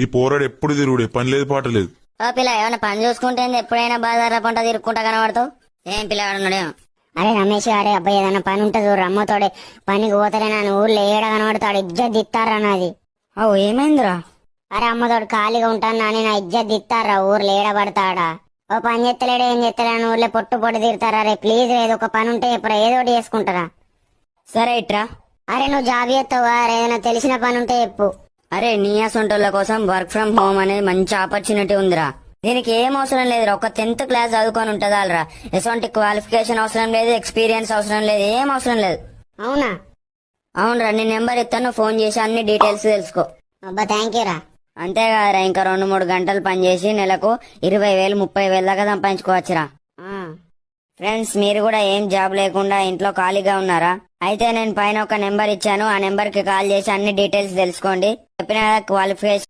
ఈ పోరాడు ఎప్పుడు తిరుగుడే, పని లేదు పాట లేదు. ఓ పిల్ల ఏమైనా పని చూసుకుంటే ఎప్పుడైనా బాజార్ల పంట తిరుక్కుంటా కనబడతావు. ఏం పిల్లవాడున్నాడేమో. అరే రమేష్ గారే అబ్బాయి ఏదైనా పని ఉంటుంది చూడు, అమ్మతోడే పనికి పోతాడే నన్ను ఊర్లో ఏడ కనబడతాడు, ఇజ్జత్ దిత్తారా నాది. ఓ ఏమైందిరా? అరే అమ్మతోడు ఖాళీగా ఉంటాను నాని, నా ఇజ్జత్ దిత్తారా ఊర్లో ఏడ పడతాడా. ఓ పని చేస్తలేడే ఏం చేస్తలేను, ఊర్లో పొట్టు పొట్టు తిడతారా. రే ప్లీజ్ ఏదో ఒక పని ఉంటే ఎప్పుడు ఏదో ఒకటి చేసుకుంటారా. సరే ఇట్రా. అరే నువ్వు జాబ్ చేస్తావా, ఏదైనా తెలిసిన పని ఉంటే చెప్పు. అరే నీ అసొంటోళ్ళ కోసం వర్క్ ఫ్రం హోమ్ అనేది మంచి ఆపర్చునిటీ ఉందిరా. దీనికి ఏం అవసరం లేదురా, ఒక 10th క్లాస్ చదువుకొని ఉంటుందాలరా. ఎటువంటి క్వాలిఫికేషన్ అవసరం లేదు, ఎక్స్పీరియన్స్ అవసరం లేదు, ఏం అవసరం లేదు. అవునా? అవునరా, నీ నెంబర్ ఇస్తాను, ఫోన్ చేసి అన్ని డీటెయిల్స్ తెలుసుకో. అబ్బా థ్యాంక్ యూ రా. అంతేకాదురా, ఇంకా 2-3 గంటలు పనిచేసి నెలకు 20,000-30,000 దాకా సంపాదించుకోవచ్చురా. ఫ్రెండ్స్, మీరు కూడా ఏం జాబ్ లేకుండా ఇంట్లో ఖాళీగా ఉన్నారా? అయితే నేను పైన ఒక నెంబర్ ఇచ్చాను, ఆ నెంబర్ కి కాల్ చేసి అన్ని డీటెయిల్స్ తెలుసుకోండి. చెప్పిన క్వాలిఫికేషన్